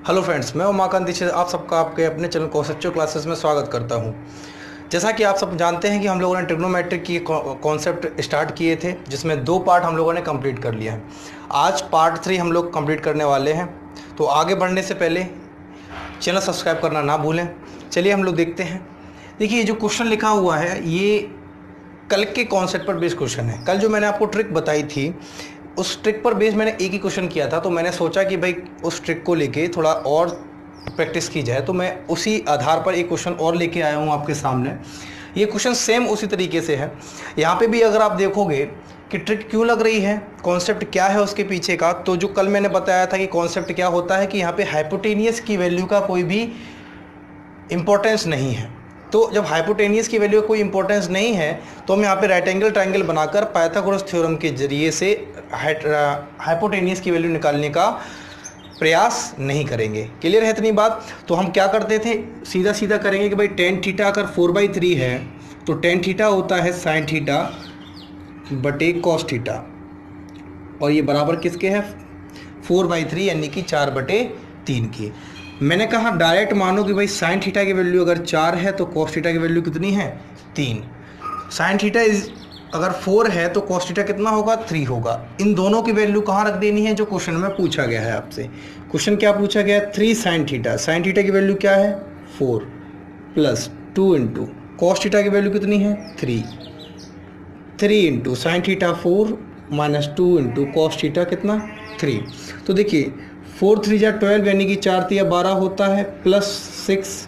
Hello friends, मैं उमाकांत दीक्षित आप सबका आपके अपने चैनल कॉन्सेप्चुअल क्लासेस में स्वागत करता हूं। जैसा कि आप सब जानते हैं कि हम लोगों ने ट्रिग्नोमेट्रिक की कॉन्सेप्ट स्टार्ट किए थे, जिसमें 2 पार्ट हम लोगों ने कंप्लीट कर लिया है। आज पार्ट 3 हम लोग कंप्लीट करने वाले हैं। तो आगे बढ़ने से पहले चैनल सब्सक्राइब करना ना भूलें। चलिए हम लोग देखते हैं। देखिए, जो क्वेश्चन लिखा हुआ है ये कल के कॉन्सेप्ट पर बेस्ड क्वेश्चन है। कल जो मैंने आपको ट्रिक बताई थी, उस ट्रिक पर बेस मैंने एक ही क्वेश्चन किया था, तो मैंने सोचा कि भाई उस ट्रिक को लेके थोड़ा और प्रैक्टिस की जाए, तो मैं उसी आधार पर एक क्वेश्चन और लेके आया हूँ आपके सामने। ये क्वेश्चन सेम उसी तरीके से है। यहाँ पे भी अगर आप देखोगे कि ट्रिक क्यों लग रही है, कॉन्सेप्ट क्या है उसके पीछे का, तो जो कल मैंने बताया था कि कॉन्सेप्ट क्या होता है कि यहाँ पे हाइपोटेनियस की वैल्यू का कोई भी इम्पोर्टेंस नहीं है। तो जब हाइपोटेनियस की वैल्यू का कोई इंपॉर्टेंस नहीं है, तो हम यहाँ पे राइट एंगल ट्रायंगल बनाकर पाइथागोरस थ्योरम के जरिए से हाइपोटेनियस की वैल्यू निकालने का प्रयास नहीं करेंगे। क्लियर है इतनी बात? तो हम क्या करते थे, सीधा सीधा करेंगे कि भाई टेन थीटा अगर 4/3 है तो टेन थीटा होता है साइन थीटा बटे कॉस थीटा, और ये बराबर किसके है, 4/3 यानी कि 4/3 की। मैंने कहा डायरेक्ट मानो कि भाई साइन थीटा की वैल्यू अगर 4 है तो कॉस थीटा की वैल्यू कितनी है, 3। साइन थीटा अगर 4 है तो कॉस थीटा कितना होगा, 3 होगा। इन दोनों की वैल्यू कहाँ रख देनी है, जो क्वेश्चन में पूछा गया है आपसे। क्वेश्चन क्या पूछा गया है, 3 साइन थीटा। साइन थीटा की वैल्यू क्या है, 4 प्लस 2 इंटू कॉस थीटा की वैल्यू कितनी है, 3 into sine theta 4 minus 2 into cos theta कितना, 3। तो देखिए 4 3 जा 12 यानी कि 4 3 12 होता है, प्लस 6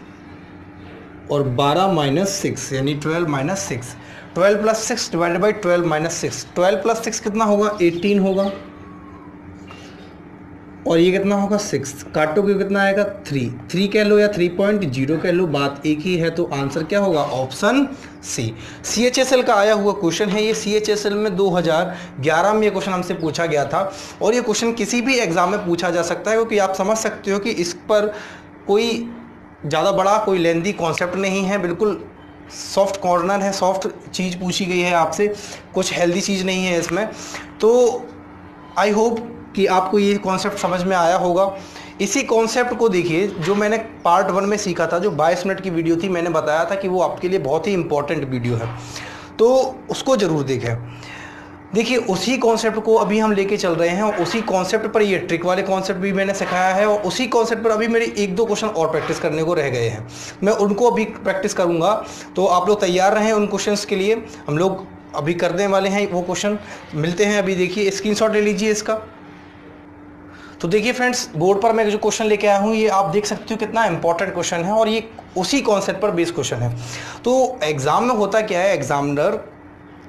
और 12 माइनस 6 यानी 12 minus 6। 12 plus 6 divided by 12 minus 6। 12 plus 6 कितना होगा, 18 होगा, और ये कितना होगा 6। काटोगे कितना आएगा, 3 कह लो या 3.0 कह लो, बात एक ही है। तो आंसर क्या होगा, ऑप्शन सी। CHSL का आया हुआ क्वेश्चन है ये। CHSL में 2011 में ये क्वेश्चन हमसे पूछा गया था, और ये क्वेश्चन किसी भी एग्जाम में पूछा जा सकता है, क्योंकि आप समझ सकते हो कि इस पर कोई ज़्यादा बड़ा कोई लेंदी कॉन्सेप्ट नहीं है, बिल्कुल सॉफ्ट कॉर्नर है, सॉफ्ट चीज़ पूछी गई है आपसे, कुछ हेल्दी चीज़ नहीं है इसमें। तो आई होप कि आपको ये कॉन्सेप्ट समझ में आया होगा। इसी कॉन्सेप्ट को देखिए, जो मैंने पार्ट 1 में सीखा था, जो 22 मिनट की वीडियो थी, मैंने बताया था कि वो आपके लिए बहुत ही इंपॉर्टेंट वीडियो है, तो उसको ज़रूर देखें। देखिए उसी कॉन्सेप्ट को अभी हम लेके चल रहे हैं, और उसी कॉन्सेप्ट पर ये ट्रिक वाले कॉन्सेप्ट भी मैंने सिखाया है, और उसी कॉन्सेप्ट पर अभी मेरे 1-2 क्वेश्चन और प्रैक्टिस करने को रह गए हैं। मैं उनको अभी प्रैक्टिस करूँगा, तो आप लोग तैयार रहें उन क्वेश्चंस के लिए। हम लोग अभी करने वाले हैं वो क्वेश्चन, मिलते हैं अभी। देखिए स्क्रीनशॉट ले लीजिए इसका। तो देखिए फ्रेंड्स, बोर्ड पर मैं जो क्वेश्चन लेके आया हूँ, ये आप देख सकते हो कितना इंपॉर्टेंट क्वेश्चन है, और ये उसी कॉन्सेप्ट पर बेस्ड क्वेश्चन है। तो एग्जाम में होता क्या है, एग्जामिनर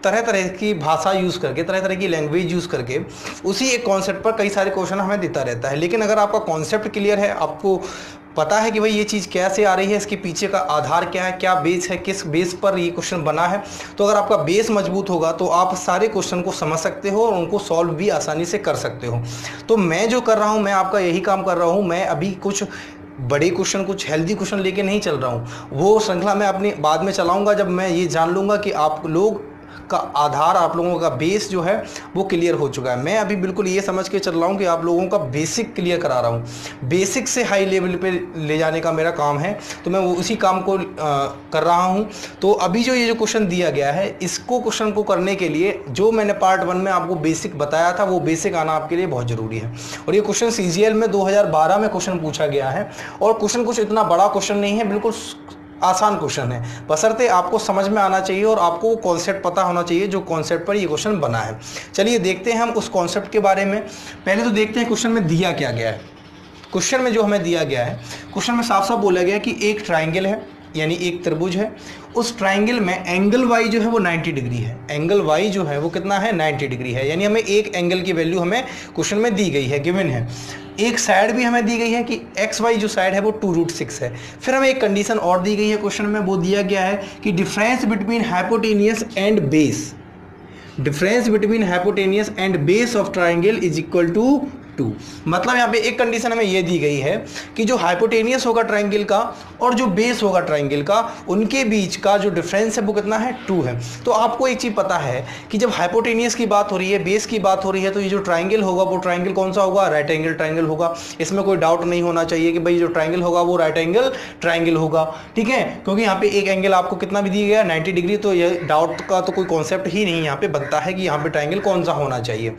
तरह तरह की भाषा यूज़ करके, तरह तरह की लैंग्वेज यूज़ करके उसी एक कॉन्सेप्ट पर कई सारे क्वेश्चन हमें देता रहता है। लेकिन अगर आपका कॉन्सेप्ट क्लियर है, आपको पता है कि भाई ये चीज़ कैसे आ रही है, इसके पीछे का आधार क्या है, क्या बेस है, किस बेस पर ये क्वेश्चन बना है, तो अगर आपका बेस मजबूत होगा तो आप सारे क्वेश्चन को समझ सकते हो और उनको सॉल्व भी आसानी से कर सकते हो। तो मैं जो कर रहा हूँ, मैं आपका यही काम कर रहा हूँ। मैं अभी कुछ बड़े क्वेश्चन, कुछ हेल्दी क्वेश्चन लेके नहीं चल रहा हूँ। वो श्रृंखला मैं अपनी बाद में चलाऊँगा, जब मैं ये जान लूँगा कि आप लोग का आधार, आप लोगों का बेस जो है वो क्लियर हो चुका है। मैं अभी बिल्कुल ये समझ के चल रहा हूँ कि आप लोगों का बेसिक क्लियर करा रहा हूँ। बेसिक से हाई लेवल पे ले जाने का मेरा काम है, तो मैं वो उसी काम को कर रहा हूँ। तो अभी जो ये जो क्वेश्चन दिया गया है, इसको क्वेश्चन को करने के लिए जो मैंने पार्ट 1 में आपको बेसिक बताया था, वो बेसिक आना आपके लिए बहुत ज़रूरी है। और ये क्वेश्चन CGL में 2012 में क्वेश्चन पूछा गया है, और क्वेश्चन कुछ इतना बड़ा क्वेश्चन नहीं है, बिल्कुल आसान क्वेश्चन है। बशर्ते आपको समझ में आना चाहिए और आपको वो कॉन्सेप्ट पता होना चाहिए जो कॉन्सेप्ट पर ये क्वेश्चन बना है। चलिए देखते हैं हम उस कॉन्सेप्ट के बारे में। पहले तो देखते हैं क्वेश्चन में दिया क्या गया है। क्वेश्चन में जो हमें दिया गया है, क्वेश्चन में साफ साफ बोला गया है कि एक ट्राइंगल है, यानी एक त्रिभुज है। उस ट्राइंगल में एंगल वाई जो है वो 90 डिग्री है। एंगल वाई जो है वो कितना है, 90 डिग्री है। यानी हमें एक एंगल की वैल्यू हमें क्वेश्चन में दी गई है, गिवन है। एक साइड भी हमें दी गई है कि एक्स वाई जो साइड है वो 2√6 है। फिर हमें एक कंडीशन और दी गई है क्वेश्चन में, वो दिया गया है कि difference between hypotenuse and base, difference between hypotenuse and base of triangle is equal to 2। मतलब यहाँ पे एक कंडीशन हमें ये दी गई है कि जो हाइपोटेनियस होगा ट्रायंगल का और जो बेस होगा ट्रायंगल का, उनके बीच का जो डिफरेंस है वो कितना है, 2 है। तो आपको एक चीज़ पता है कि जब हाइपोटेनियस की बात हो रही है, बेस की बात हो रही है, तो ये जो ट्रायंगल होगा वो ट्रायंगल कौन सा होगा, राइट एंगल ट्रायंगल होगा। इसमें कोई डाउट नहीं होना चाहिए कि भाई जो ट्रायंगल होगा वो राइट एंगल ट्रायंगल होगा, ठीक है। क्योंकि यहाँ पे एक एंगल आपको कितना भी दिया गया 90 डिग्री, तो ये डाउट का तो कोई कॉन्सेप्ट ही नहीं यहाँ पे बनता है कि यहाँ पे ट्रायंगल कौन सा होना चाहिए।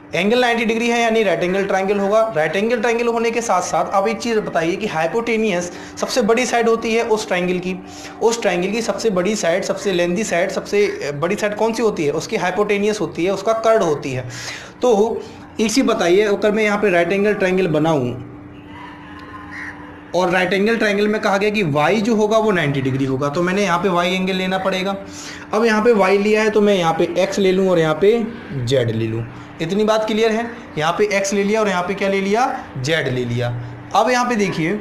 एंगल 90 डिग्री है यानी राइट एंगल ट्रायंगल होगा। राइट एंगल ट्रायंगल होने के साथ साथ अब एक चीज़ बताइए कि हाइपोटेनियस सबसे बड़ी साइड होती है उस ट्रायंगल की सबसे बड़ी साइड, सबसे लेंथी साइड, सबसे बड़ी साइड कौन सी होती है, उसकी हाइपोटेनियस होती है, उसका कर्ड होती है। तो एक चीज़ बताइए, अगर मैं यहाँ पे राइट एंगल ट्रायंगल बनाऊँ और राइट एंगल ट्रायंगल में कहा गया कि y जो होगा वो 90 डिग्री होगा, तो मैंने यहाँ पे y एंगल लेना पड़ेगा। अब यहाँ पे y लिया है तो मैं यहाँ पे x ले लूँ और यहाँ पे z ले लूँ। इतनी बात क्लियर है। यहाँ पे x ले लिया और यहाँ पे क्या ले लिया, z ले लिया। अब यहाँ पे देखिए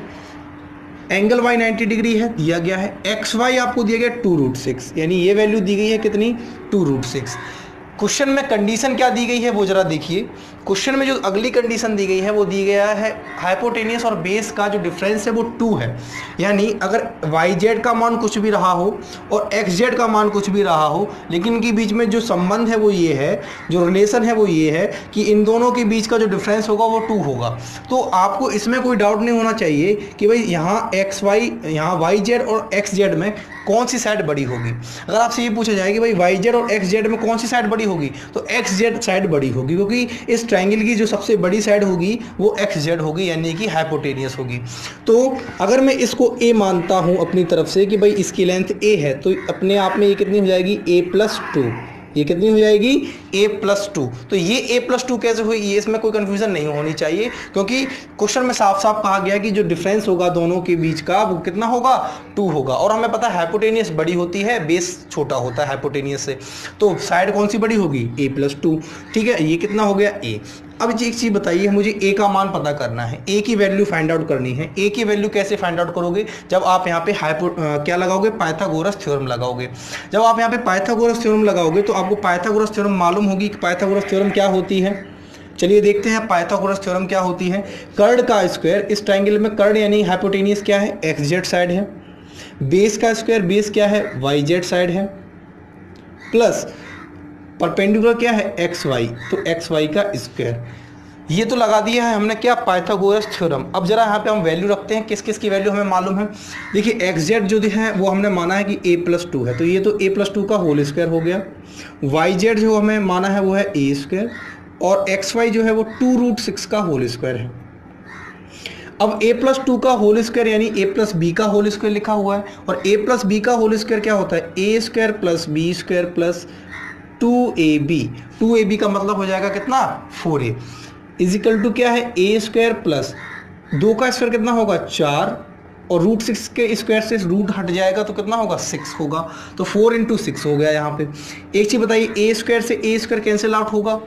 एंगल y 90 डिग्री है, दिया गया है। xy आपको दिया गया 2√6, यानी ये वैल्यू दी गई है कितनी, 2√6। क्वेश्चन में कंडीशन क्या दी गई है वो जरा देखिए। क्वेश्चन में जो अगली कंडीशन दी गई है वो दी गया है हाइपोटेनियस और बेस का जो डिफरेंस है वो 2 है। यानी अगर yz का मान कुछ भी रहा हो और xz का मान कुछ भी रहा हो, लेकिन इनके बीच में जो संबंध है वो ये है, जो रिलेशन है वो ये है कि इन दोनों के बीच का जो डिफरेंस होगा वो 2 होगा। तो आपको इसमें कोई डाउट नहीं होना चाहिए कि भाई यहाँ यहाँ yz और xz में कौन सी साइड बड़ी होगी। अगर आपसे ये पूछा जाए कि भाई yz और xz में कौन सी साइड बड़ी होगी, तो xz साइड बड़ी होगी, क्योंकि इस ट्रायंगल की जो सबसे बड़ी साइड होगी वो xz होगी, यानी कि हाइपोटेनियस होगी। तो अगर मैं इसको a मानता हूं अपनी तरफ से कि भाई इसकी लेंथ a है, तो अपने आप में ये कितनी हो जाएगी, a+2। ये कितनी हो जाएगी, a+2। तो ये a+2 कैसे हुई, ये इसमें कोई कंफ्यूजन नहीं होनी चाहिए, क्योंकि क्वेश्चन में साफ साफ कहा गया कि जो डिफरेंस होगा दोनों के बीच का वो कितना होगा, 2 होगा। और हमें पता है हाइपोटेनियस बड़ी होती है, बेस छोटा होता है हाइपोटेनियस से, तो साइड कौन सी बड़ी होगी, a+2। ठीक है, ये कितना हो गया a। अब एक चीज़ बताइए, मुझे a का मान पता करना है, a की वैल्यू फाइंड आउट करनी है। a की वैल्यू कैसे फाइंड आउट करोगे, जब आप यहाँ पे क्या लगाओगे, पाइथागोरस थ्योरम लगाओगे। जब आप यहाँ पे पाइथागोरस थ्योरम लगाओगे तो आपको पाइथागोरस थ्योरम मालूम होगी कि पाइथागोरस थ्योरम क्या होती है। चलिए देखते हैं पाइथागोरस थ्योरम क्या होती है। कर्ड का स्क्वायर, इस ट्रायंगल में कर्ड यानी हाइपोटेनियस क्या है, xz साइड है। बेस का स्क्वायर, बेस क्या है, yz साइड है, प्लस परपेंडिकुलर क्या है, xy, तो xy का स्क्वायर। ये तो लगा दिया है हमने क्या, पाइथागोरस थ्योरम। अब जरा यहाँ पे हम वैल्यू रखते हैं, किस किस की वैल्यू हमें मालूम है। देखिए xz जो है वो हमने माना है कि a+2 है, तो ये तो a+2 का होल स्क्वायर हो गया। yz जो हमें माना है वो है a², और xy जो है वो 2√6 का होल स्क्वायर है। अब a+2 का होल स्क्वायर यानी a+b का होल स्क्वायर लिखा हुआ है, और a+b का होल स्क्वायर क्या होता है, a² + b² + 2ab। 2ab का मतलब हो जाएगा कितना, 4a इजिकल टू क्या है, a² प्लस 2 का स्क्वायर कितना होगा, 4, और √6 के स्क्वायर से रूट हट जाएगा तो कितना होगा, 6 होगा। तो 4 × 6 हो गया यहाँ पे। एक चीज़ बताइए, a² से a² कैंसिल आउट होगा,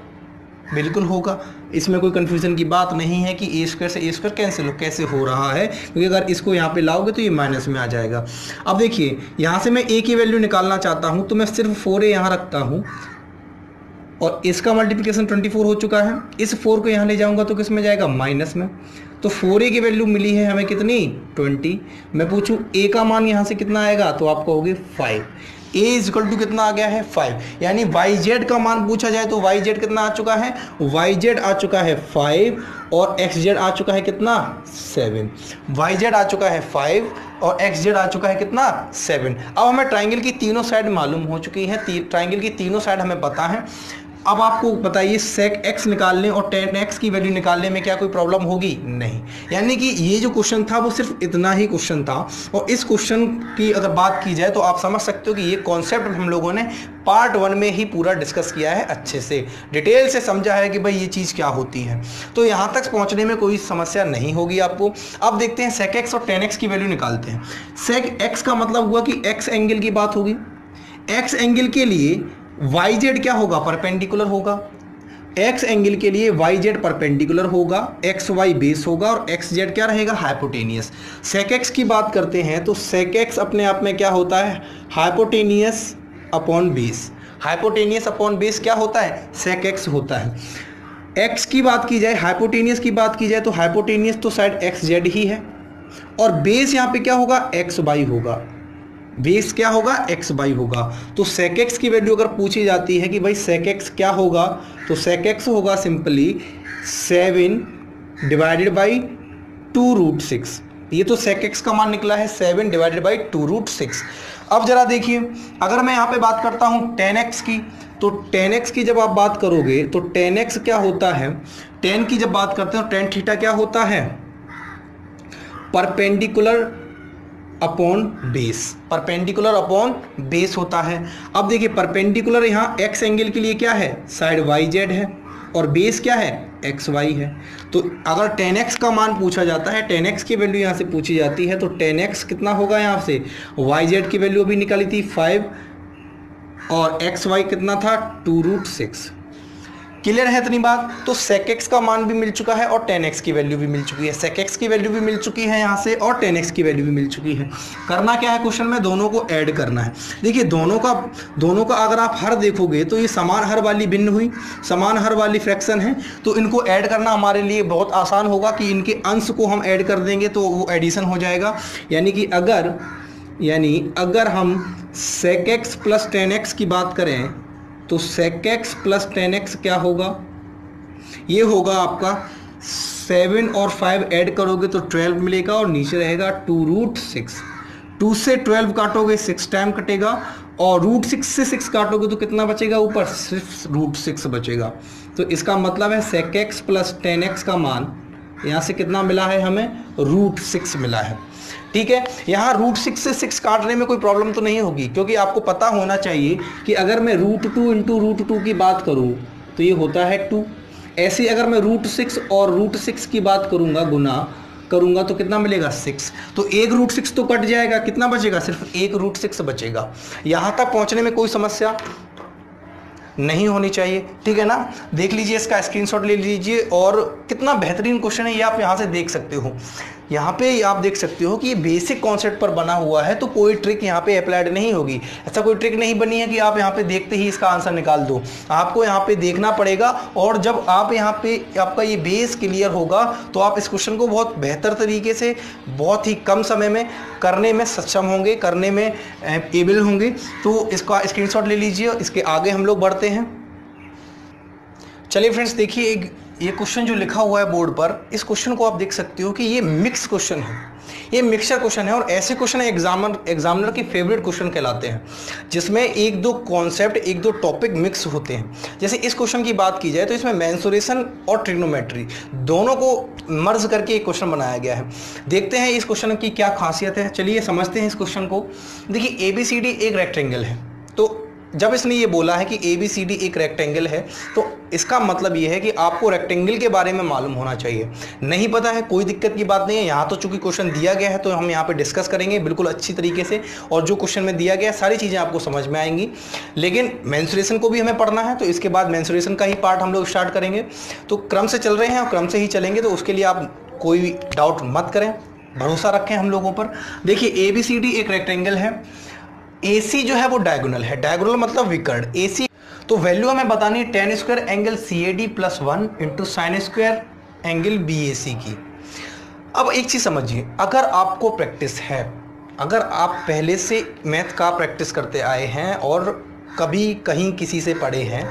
बिल्कुल होगा, इसमें कोई कन्फ्यूजन की बात नहीं है कि a² से a² कैंसिल कैसे हो रहा है, क्योंकि अगर इसको यहाँ पे लाओगे तो ये माइनस में आ जाएगा। अब देखिए यहाँ से मैं a की वैल्यू निकालना चाहता हूँ, तो मैं सिर्फ 4a यहाँ रखता हूँ, और इसका मल्टीप्लिकेशन 24 हो चुका है। इस 4 को यहाँ ले जाऊँगा तो किस में जाएगा, माइनस में। तो 4a की वैल्यू मिली है हमें कितनी, 20। मैं पूछूँ a का मान यहाँ से कितना आएगा, तो आप कहोगे 5। a इक्वल टू कितना आ गया है, 5। यानी yz का मान पूछा जाए तो yz कितना आ चुका है, yz आ चुका है 5, और xz आ चुका है कितना, 7। yz आ चुका है 5 और xz आ चुका है कितना, 7। अब हमें ट्रायंगल की तीनों साइड मालूम हो चुकी है, ट्रायंगल की तीनों साइड हमें पता है। अब आपको बताइए sec x निकालने और tan x की वैल्यू निकालने में क्या कोई प्रॉब्लम होगी, नहीं। यानी कि ये जो क्वेश्चन था वो सिर्फ इतना ही क्वेश्चन था, और इस क्वेश्चन की अगर बात की जाए तो आप समझ सकते हो कि ये कॉन्सेप्ट हम लोगों ने पार्ट 1 में ही पूरा डिस्कस किया है, अच्छे से डिटेल से समझा है कि भाई ये चीज़ क्या होती है। तो यहाँ तक पहुँचने में कोई समस्या नहीं होगी आपको। अब देखते हैं sec x और tan x की वैल्यू निकालते हैं। sec x का मतलब हुआ कि x एंगल की बात होगी। x एंगल के लिए yz क्या होगा, परपेंडिकुलर होगा। x एंगल के लिए yz परपेंडिकुलर होगा, xy बेस होगा, और xz क्या रहेगा, हाइपोटेनियस। sec x की बात करते हैं तो sec x अपने आप में क्या होता है, hypotenuse upon base. Hypotenuse upon base क्या होता है, sec x होता है। एक्स की बात की जाए, हाइपोटेनियस की बात की जाए तो हाइपोटेनियस तो साइड एक्स जेड ही है, और बेस यहाँ पे क्या होगा, एक्स वाई होगा। बेस क्या होगा, एक्स वाई होगा। तो सेक एक्स की वैल्यू अगर पूछी जाती है कि भाई सेक एक्स क्या होगा, तो सेक एक्स होगा सिंपली 7 डिवाइडेड बाई 2√6। ये तो सेक एक्स का मान निकला है 7 डिवाइडेड बाई 2√6। अब जरा देखिए, अगर मैं यहाँ पे बात करता हूँ tan x की, तो tan x की जब आप बात करोगे तो tan x क्या होता है, tan की जब बात करते हैं tan थीटा क्या होता है, perpendicular upon base, perpendicular upon base होता है। अब देखिए परपेंडिकुलर यहाँ x एंगल के लिए क्या है, साइड वाई जेड है, और बेस क्या है, एक्स वाई है। तो अगर tan x का मान पूछा जाता है, tan x की वैल्यू यहाँ से पूछी जाती है, तो tan x कितना होगा, यहाँ से वाई जेड की वैल्यू अभी निकाली थी 5 और एक्स वाई कितना था 2√6। क्लियर है इतनी बात। तो sec x का मान भी मिल चुका है और tan x की वैल्यू भी मिल चुकी है, sec x की वैल्यू भी मिल चुकी है यहाँ से, और tan x की वैल्यू भी मिल चुकी है। करना क्या है क्वेश्चन में, दोनों को ऐड करना है। देखिए दोनों का अगर आप हर देखोगे तो ये समान हर वाली भिन्न हुई, समान हर वाली फ्रैक्शन है, तो इनको ऐड करना हमारे लिए बहुत आसान होगा कि इनके अंश को हम ऐड कर देंगे तो वो एडिशन हो जाएगा। यानी अगर हम sec x plus tan x की बात करें तो sec x plus tan x क्या होगा, ये होगा आपका 7 और 5 ऐड करोगे तो 12 मिलेगा, और नीचे रहेगा 2√6। 2 से 12 काटोगे 6 टाइम कटेगा, और √6 से 6 काटोगे तो कितना बचेगा, ऊपर सिर्फ √6 बचेगा। तो इसका मतलब है sec x plus tan x का मान यहाँ से कितना मिला है, हमें √6 मिला है। ठीक है, यहाँ √6 से 6 काटने में कोई प्रॉब्लम तो नहीं होगी, क्योंकि आपको पता होना चाहिए कि अगर मैं √2 इंटू √2 की बात करूँ तो ये होता है 2। ऐसे अगर मैं √6 और √6 की बात करूँगा, गुना करूँगा तो कितना मिलेगा 6। तो एक √6 तो कट जाएगा, कितना बचेगा, सिर्फ एक √6 बचेगा। यहाँ तक पहुँचने में कोई समस्या नहीं होनी चाहिए, ठीक है ना। देख लीजिए, इसका स्क्रीनशॉट ले लीजिए, और कितना बेहतरीन क्वेश्चन है ये आप यहाँ से देख सकते हो। यहाँ पे आप देख सकते हो कि ये बेसिक कॉन्सेप्ट पर बना हुआ है, तो कोई ट्रिक यहाँ पे अप्लाइड नहीं होगी। ऐसा कोई ट्रिक नहीं बनी है कि आप यहाँ पे देखते ही इसका आंसर निकाल दो, आपको यहाँ पे देखना पड़ेगा। और जब आप यहाँ पे आपका ये बेस क्लियर होगा तो आप इस क्वेश्चन को बहुत बेहतर तरीके से, बहुत ही कम समय में करने में सक्षम होंगे, करने में एबल होंगे। तो इसका स्क्रीनशॉट ले लीजिए, इसके आगे हम लोग बढ़ते हैं। चलिए फ्रेंड्स, देखिए ये क्वेश्चन जो लिखा हुआ है बोर्ड पर, इस क्वेश्चन को आप देख सकते हो कि ये मिक्स क्वेश्चन है, ये मिक्सचर क्वेश्चन है। और ऐसे क्वेश्चन एग्जामिनर की फेवरेट क्वेश्चन कहलाते हैं, जिसमें एक दो कॉन्सेप्ट, एक दो टॉपिक मिक्स होते हैं। जैसे इस क्वेश्चन की बात की जाए तो इसमें मेंसुरेशन और ट्रिग्नोमेट्री दोनों को मर्ज करके एक क्वेश्चन बनाया गया है। देखते हैं इस क्वेश्चन की क्या खासियत है, चलिए समझते हैं इस क्वेश्चन को। देखिए ABCD एक रेक्टेंगल है, तो जब इसने ये बोला है कि ABCD एक रेक्टेंगल है, तो इसका मतलब ये है कि आपको रेक्टेंगल के बारे में मालूम होना चाहिए। नहीं पता है, कोई दिक्कत की बात नहीं है। यहाँ तो चूंकि क्वेश्चन दिया गया है तो हम यहाँ पे डिस्कस करेंगे बिल्कुल अच्छी तरीके से, और जो क्वेश्चन में दिया गया है सारी चीज़ें आपको समझ में आएंगी। लेकिन मेंसुरेशन को भी हमें पढ़ना है, तो इसके बाद मेंसुरेशन का ही पार्ट हम लोग स्टार्ट करेंगे। तो क्रम से चल रहे हैं और क्रम से ही चलेंगे, तो उसके लिए आप कोई डाउट मत करें, भरोसा रखें हम लोगों पर। देखिए ABCD एक रेक्टेंगल है, AC जो है वो डायगोनल है, डायगोनल मतलब विकर्ण। AC तो वैल्यू हमें बतानी है tan square angle CAD plus 1 into sine square angle BAC की। अब एक चीज़ समझिए, अगर आपको प्रैक्टिस है, अगर आप पहले से मैथ का प्रैक्टिस करते आए हैं और कभी कहीं किसी से पढ़े हैं,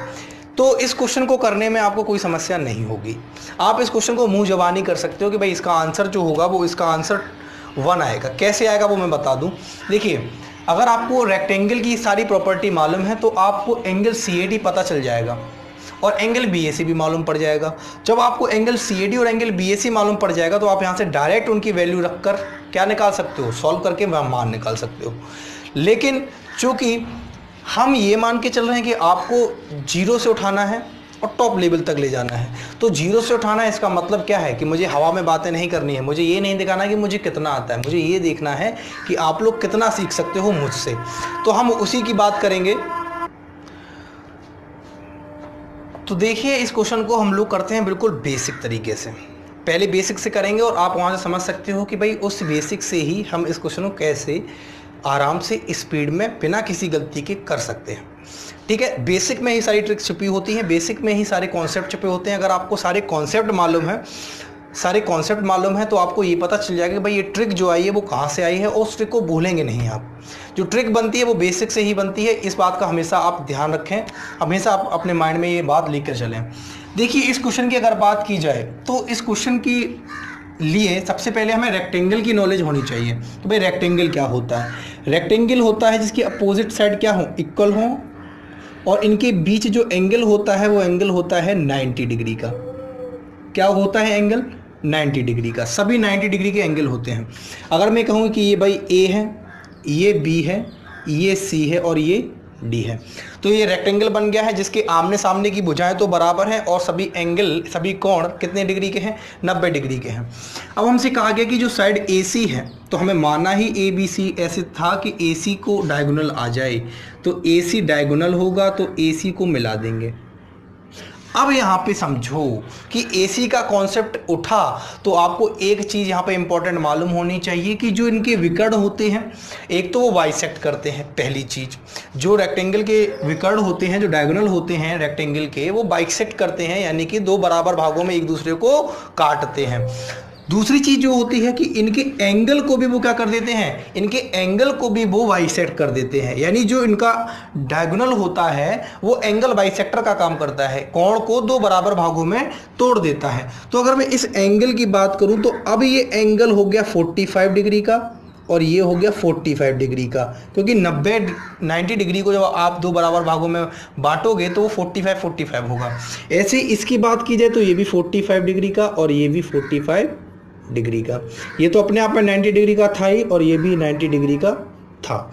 तो इस क्वेश्चन को करने में आपको कोई समस्या नहीं होगी। आप इस क्वेश्चन को मुंह जबानी कर सकते हो कि भाई इसका आंसर जो होगा वो इसका आंसर 1 आएगा। कैसे आएगा वो मैं बता दूं। देखिए, अगर आपको रेक्टेंगल की सारी प्रॉपर्टी मालूम है तो आपको एंगल CAD पता चल जाएगा और एंगल BAC भी मालूम पड़ जाएगा। जब आपको एंगल CAD और एंगल BAC मालूम पड़ जाएगा तो आप यहाँ से डायरेक्ट उनकी वैल्यू रखकर क्या निकाल सकते हो, सॉल्व करके वह मान निकाल सकते हो। लेकिन चूँकि हम ये मान के चल रहे हैं कि आपको 0 से उठाना है और टॉप लेवल तक ले जाना है, तो 0 से उठाना है, इसका मतलब क्या है कि मुझे हवा में बातें नहीं करनी है, मुझे ये नहीं दिखाना कि मुझे कितना आता है, मुझे ये देखना है कि आप लोग कितना सीख सकते हो मुझसे। तो हम उसी की बात करेंगे। तो देखिए, इस क्वेश्चन को हम लोग करते हैं बिल्कुल बेसिक तरीके से। पहले बेसिक से करेंगे और आप वहाँ से समझ सकते हो कि भाई उस बेसिक से ही हम इस क्वेश्चन को कैसे आराम से स्पीड में बिना किसी गलती के कर सकते हैं। ठीक है, बेसिक में ही सारी ट्रिक्स छुपी होती हैं, बेसिक में ही सारे कॉन्सेप्ट छुपे होते हैं। अगर आपको सारे कॉन्सेप्ट मालूम है तो आपको ये पता चल जाएगा कि भाई ये ट्रिक जो आई है वो कहाँ से आई है, और उस ट्रिक को भूलेंगे नहीं आप। जो ट्रिक बनती है वो बेसिक से ही बनती है, इस बात का हमेशा आप ध्यान रखें, हमेशा आप अपने माइंड में ये बात लेकर चलें। देखिए इस क्वेश्चन की अगर बात की जाए तो इस क्वेश्चन की लिए सबसे पहले हमें रेक्टेंगल की नॉलेज होनी चाहिए। तो भाई रेक्टेंगल क्या होता है? रेक्टेंगल होता है जिसकी अपोजिट साइड क्या हो, इक्वल हो, और इनके बीच जो एंगल होता है वो एंगल होता है 90 डिग्री का। क्या होता है एंगल? 90 डिग्री का। सभी 90 डिग्री के एंगल होते हैं। अगर मैं कहूँ कि ये भाई ए है, ये बी है, ये सी है और ये डी है, तो ये रेक्टेंगल बन गया है जिसके आमने सामने की भुजाएं तो बराबर हैं और सभी एंगल, सभी कोण कितने डिग्री के हैं? 90 डिग्री के हैं। अब हमसे कहा गया कि जो साइड AC है, तो हमें माना ही ABC ऐसे था कि AC को डायगोनल आ जाए, तो AC डायगोनल होगा तो AC को मिला देंगे। अब यहाँ पे समझो कि AC का कॉन्सेप्ट उठा तो आपको एक चीज़ यहाँ पे इंपॉर्टेंट मालूम होनी चाहिए कि जो इनके विकर्ण होते हैं, एक तो वो बाइसेक्ट करते हैं। पहली चीज़, जो रेक्टेंगल के विकर्ण होते हैं, जो डायगोनल होते हैं रेक्टेंगल के, वो बाइसेक्ट करते हैं, यानी कि दो बराबर भागों में एक दूसरे को काटते हैं। दूसरी चीज़ जो होती है कि इनके एंगल को भी वो क्या कर देते हैं, इनके एंगल को भी वो बाइसेक्ट कर देते हैं, यानी जो इनका डायगोनल होता है वो एंगल बाइसेक्टर का काम करता है, कोण को दो बराबर भागों में तोड़ देता है। तो अगर मैं इस एंगल की बात करूं तो अब ये एंगल हो गया 45 डिग्री का और ये हो गया 45 डिग्री का, क्योंकि 90 डिग्री को जब आप दो बराबर भागों में बांटोगे तो वो 45 होगा। ऐसे इसकी बात की जाए तो ये भी 45 डिग्री का और ये भी 45 डिग्री का। ये तो अपने आप में 90 डिग्री का था ही और ये भी 90 डिग्री का था।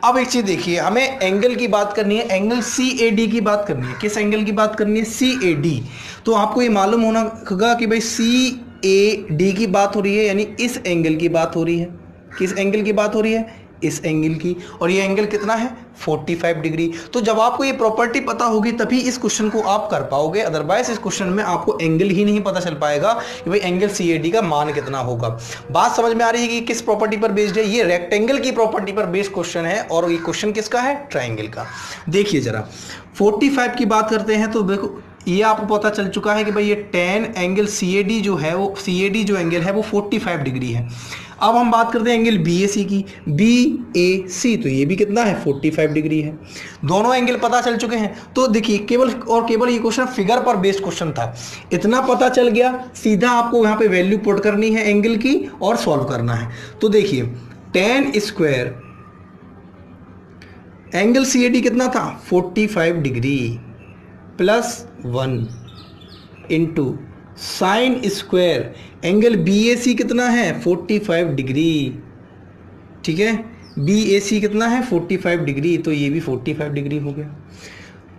अब एक चीज़ देखिए, हमें एंगल की बात करनी है, एंगल CAD की बात करनी है। किस एंगल की बात करनी है? CAD। तो आपको ये मालूम होना होगा कि भाई CAD की बात हो रही है, यानी इस एंगल की बात हो रही है। किस एंगल की बात हो रही है? इस एंगल की। और ये एंगल कितना है? 45 डिग्री। तो जब आपको ये प्रॉपर्टी पता होगी तभी इस क्वेश्चन को आप कर पाओगे, अदरवाइज इस क्वेश्चन में आपको एंगल ही नहीं पता चल पाएगा कि भाई एंगल CAD का मान कितना होगा। बात समझ में आ रही है कि किस प्रॉपर्टी पर बेस्ड है? ये रेक्टेंगल की प्रॉपर्टी पर बेस्ड क्वेश्चन है, और ये क्वेश्चन किसका है? ट्राइंगल का। देखिए जरा 45 की बात करते हैं तो देखो ये आपको पता चल चुका है कि भाई ये tan एंगल CAD जो है वो CAD जो एंगल है वो 45 डिग्री है। अब हम बात करते हैं एंगल BAC की, BAC, तो ये भी कितना है? 45 डिग्री है। दोनों एंगल पता चल चुके हैं। तो देखिए केवल ये क्वेश्चन फिगर पर बेस्ड क्वेश्चन था, इतना पता चल गया, सीधा आपको यहाँ पे वैल्यू पुट करनी है एंगल की और सॉल्व करना है। तो देखिए tan स्क्वायर एंगल CAD कितना था? 45 degree plus 1 into sine square angle BAC कितना है? 45 डिग्री। ठीक है, BAC कितना है? 45 डिग्री, तो ये भी 45 डिग्री हो गया।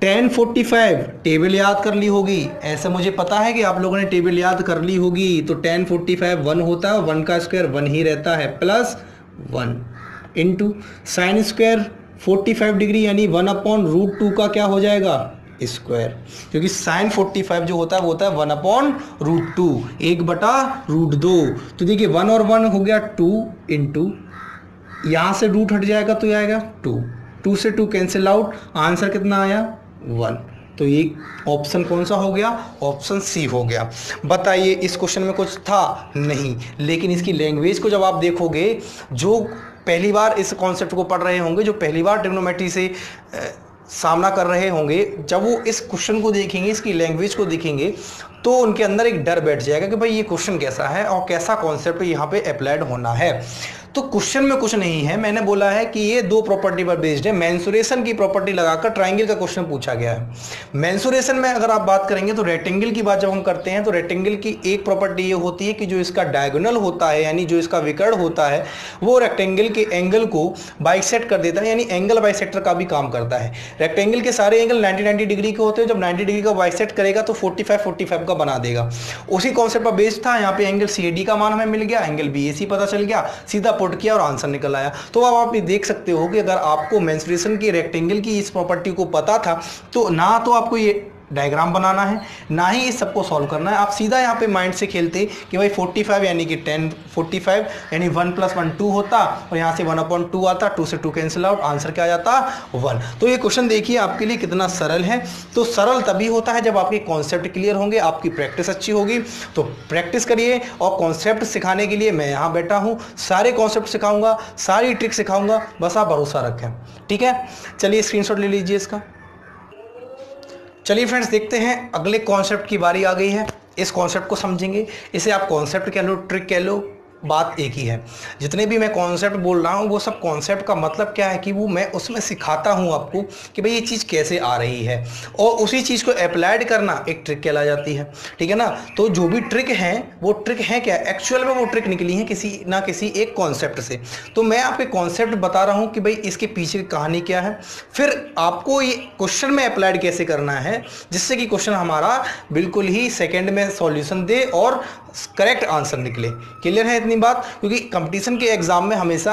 tan 45 टेबल याद कर ली होगी, ऐसा मुझे पता है कि आप लोगों ने टेबल याद कर ली होगी। तो tan 45 1 होता है, 1 का स्क्वायर 1 ही रहता है, plus 1 into sine square 45 degree यानी 1/√2 का क्या हो जाएगा? स्क्वायर, क्योंकि साइन 45 जो होता है वो होता है 1/√2, 1/√2। तो देखिए 1 और 1 हो गया 2 इंटू, यहाँ से रूट हट जाएगा तो आएगा 2 से 2 कैंसिल आउट, आंसर कितना आया? 1। तो ये ऑप्शन कौन सा हो गया? ऑप्शन C हो गया। बताइए इस क्वेश्चन में कुछ था? नहीं, लेकिन इसकी लैंग्वेज को जब आप देखोगे, जो पहली बार इस कॉन्सेप्ट को पढ़ रहे होंगे, जो पहली बार ट्रिग्नोमेट्री से सामना कर रहे होंगे, जब वो इस क्वेश्चन को देखेंगे, इसकी लैंग्वेज को देखेंगे, तो उनके अंदर एक डर बैठ जाएगा कि भाई ये क्वेश्चन कैसा है और कैसा कॉन्सेप्ट यहाँ पे अप्लाइड होना है। तो क्वेश्चन में कुछ नहीं है, मैंने बोला है कि ये दो प्रॉपर्टी पर बेस्ड है। मेंसुरेशन की प्रॉपर्टी लगाकर ट्राइंगल का क्वेश्चन पूछा गया है। मेंसुरेशन में अगर आप बात करेंगे तो रेक्टेंगल की बात जब हम करते हैं तो रेक्टेंगल की एक प्रॉपर्टी ये होती है कि जो इसका डायगोनल होता है, यानी जो इसका विकर्ण होता है, वो रेक्टेंगल के एंगल को बाइसेक्ट कर देता है, यानी एंगल बाइसेक्टर का भी काम करता है। रेक्टेंगल के सारे एंगल 90 डिग्री के होते हैं, जब 90 डिग्री का बाइसेक्ट करेगा तो 45 का बना देगा। उसी कॉन्सेप्ट पर बेस्ड था। यहाँ पे एंगल CAD का मान हमें मिल गया, एंगल BAC पता चल गया, सीधा पुट किया और आंसर निकल आया। तो अब आप ये देख सकते हो कि अगर आपको मेंसुरेशन की रेक्टेंगल की इस प्रॉपर्टी को पता था तो ना तो आपको ये डायग्राम बनाना है, ना ही इस सबको सॉल्व करना है। आप सीधा यहाँ पे माइंड से खेलते कि भाई 45 यानी कि 10 45 यानी 1 + 1 2 होता, और यहाँ से 1/2 आता, 2 से 2 कैंसिल आउट, आंसर क्या आ जाता 1। तो ये क्वेश्चन देखिए आपके लिए कितना सरल है। तो सरल तभी होता है जब आपके कॉन्सेप्ट क्लियर होंगे, आपकी प्रैक्टिस अच्छी होगी। तो प्रैक्टिस करिए, और कॉन्सेप्ट सिखाने के लिए मैं यहाँ बैठा हूँ, सारे कॉन्सेप्ट सिखाऊंगा, सारी ट्रिक सिखाऊंगा, बस आप भरोसा रखें। ठीक है, चलिए स्क्रीनशॉट ले लीजिए इसका। चलिए फ्रेंड्स, देखते हैं अगले कॉन्सेप्ट की बारी आ गई है। इस कॉन्सेप्ट को समझेंगे, इसे आप कॉन्सेप्ट कह लो, ट्रिक कह लो, बात एक ही है। जितने भी मैं कॉन्सेप्ट बोल रहा हूँ वो सब कॉन्सेप्ट का मतलब क्या है कि वो मैं उसमें सिखाता हूँ आपको कि भाई ये चीज़ कैसे आ रही है, और उसी चीज़ को अप्लाइड करना एक ट्रिक कहला जाती है। ठीक है ना। तो जो भी ट्रिक है वो ट्रिक है क्या, एक्चुअल में वो ट्रिक निकली है किसी ना किसी एक कॉन्सेप्ट से। तो मैं आपके कॉन्सेप्ट बता रहा हूँ कि भाई इसके पीछे की कहानी क्या है, फिर आपको ये क्वेश्चन में अप्लाइड कैसे करना है जिससे कि क्वेश्चन हमारा बिल्कुल ही सेकेंड में सॉल्यूशन दे और करेक्ट आंसर निकले। क्लियर है इतनी बात, क्योंकि कंपटीशन के एग्जाम में हमेशा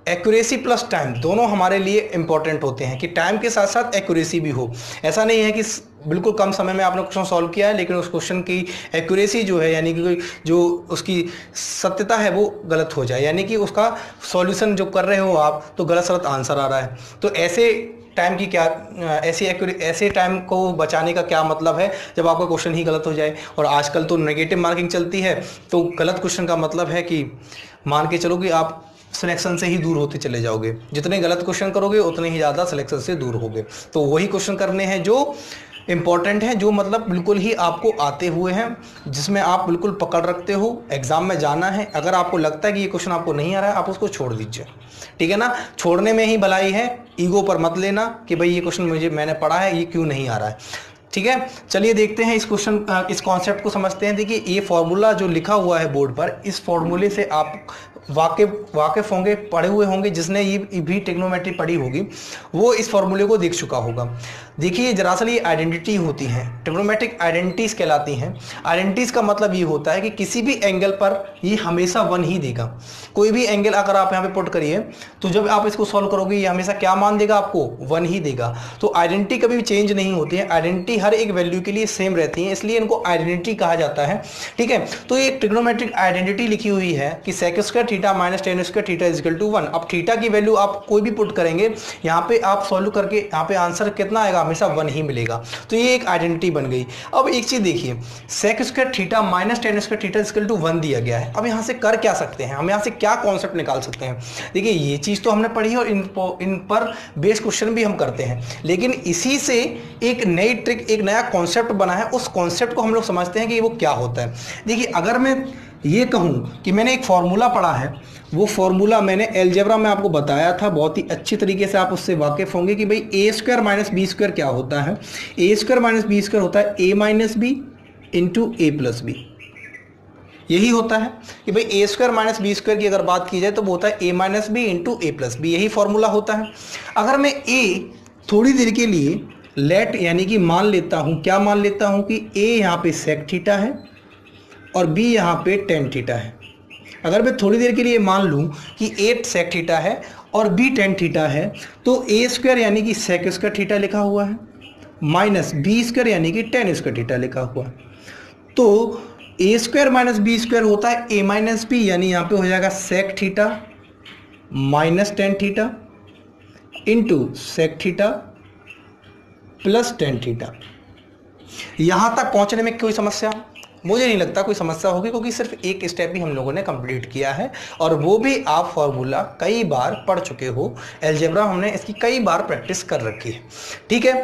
एक्यूरेसी प्लस टाइम दोनों हमारे लिए इंपॉर्टेंट होते हैं, कि टाइम के साथ साथ एक्यूरेसी भी हो। ऐसा नहीं है कि बिल्कुल कम समय में आपने क्वेश्चन सॉल्व किया है लेकिन उस क्वेश्चन की एक्यूरेसी जो है, यानी कि जो उसकी सत्यता है वो गलत हो जाए, यानी कि उसका सॉल्यूशन जो कर रहे हो आप तो गलत सलत आंसर आ रहा है। तो ऐसे टाइम की क्या, ऐसे टाइम को बचाने का क्या मतलब है जब आपका क्वेश्चन ही गलत हो जाए। और आजकल तो नेगेटिव मार्किंग चलती है, तो गलत क्वेश्चन का मतलब है कि मान के चलो कि आप सिलेक्शन से ही दूर होते चले जाओगे। जितने गलत क्वेश्चन करोगे उतने ही ज़्यादा सिलेक्शन से दूर होगे। तो वही क्वेश्चन करने हैं जो इंपॉर्टेंट है, जो मतलब बिल्कुल ही आपको आते हुए हैं, जिसमें आप बिल्कुल पकड़ रखते हो, एग्जाम में जाना है। अगर आपको लगता है कि ये क्वेश्चन आपको नहीं आ रहा है, आप उसको छोड़ दीजिए। ठीक है ना, छोड़ने में ही भलाई है, ईगो पर मत लेना कि भाई ये क्वेश्चन मैंने पढ़ा है, ये क्यों नहीं आ रहा है। ठीक है, चलिए देखते हैं इस कॉन्सेप्ट को समझते हैं। देखिए ये फॉर्मूला जो लिखा हुआ है बोर्ड पर, इस फॉर्मूले से आप वाकिफ होंगे, पढ़े हुए होंगे। जिसने ये भी ट्रिग्नोमेट्री पढ़ी होगी वो इस फॉर्मूले को देख चुका होगा। देखिए दरअसल ये आइडेंटिटी होती हैं, ट्रिग्नोमेट्रिक आइडेंटिटीज कहलाती हैं। आइडेंटिटीज का मतलब ये होता है कि किसी भी एंगल पर ये हमेशा 1 ही देगा। कोई भी एंगल अगर आप यहाँ पे पुट करिए तो जब आप इसको सॉल्व करोगे ये हमेशा क्या मान देगा, आपको 1 ही देगा। तो आइडेंटिटी कभी भी चेंज नहीं होती है, आइडेंटिटी हर एक वैल्यू के लिए सेम रहती है, इसलिए इनको आइडेंटिटी कहा जाता है। ठीक है, तो ये ट्रिग्नोमेट्रिक आइडेंटिटी लिखी हुई है कि sec square theta minus tan square theta is equal to 1। अब थीटा की वैल्यू आप कोई भी पुट करेंगे, यहाँ पे आप सॉल्व करके यहाँ पे आंसर कितना आएगा, हमेशा 1 ही मिलेगा। तो ये एक आइडेंटिटी बन गई। अब एक चीज देखिए, sec square theta minus tan square theta is equal to 1 दिया गया है। अब यहाँ से कर क्या सकते हैं, हम यहाँ से क्या कॉन्सेप्ट निकाल सकते हैं। देखिए ये चीज तो हमने पढ़ी है और इन पर बेस्ड क्वेश्चन भी हम करते हैं, लेकिन इसी से एक नई ट्रिक, एक नया कॉन्सेप्ट बना है, उस कॉन्सेप्ट को हम लोग समझते हैं कि वो क्या होता है। देखिए अगर मैं ये कहूँ कि मैंने एक फॉर्मूला पढ़ा है, वो फॉर्मूला मैंने अलजेब्रा में आपको बताया था, बहुत ही अच्छी तरीके से आप उससे वाकिफ होंगे कि भाई ए स्क्वायर माइनस बी स्क्वायर क्या होता है। ए स्क्वायर माइनस बी स्क्वायर होता है ए माइनस बी इंटू ए प्लस बी। यही होता है कि भाई ए स्क्वायर माइनस बी स्क्वायर की अगर बात की जाए तो वो होता है ए माइनस बी इंटू ए प्लस बी, यही फॉर्मूला होता है। अगर मैं ए थोड़ी देर के लिए लेट यानी कि मान लेता हूँ, क्या मान लेता हूँ कि ए यहाँ पे सेक थीटा है और बी यहाँ पे टेन थीटा है। अगर मैं थोड़ी देर के लिए मान लूँ कि ए सेक थीटा है और बी टेन थीटा है, तो ए स्क्वायर यानी कि सेक स्क्वायर थीटा लिखा हुआ है माइनस बी स्क्वायर यानी कि टेन स्क्वायर थीटा लिखा हुआ है। तो ए स्क्वायर माइनस बी स्क्वायर होता है ए माइनस बी, यानी यहाँ पे हो जाएगा sec theta minus tan theta into sec theta plus tan theta. यहाँ तक पहुँचने में कोई समस्या, मुझे नहीं लगता कोई समस्या होगी, क्योंकि सिर्फ एक स्टेप ही हम लोगों ने कंप्लीट किया है और वो भी आप फॉर्मूला कई बार पढ़ चुके हो। अलजेब्रा हमने इसकी कई बार प्रैक्टिस कर रखी है। ठीक है,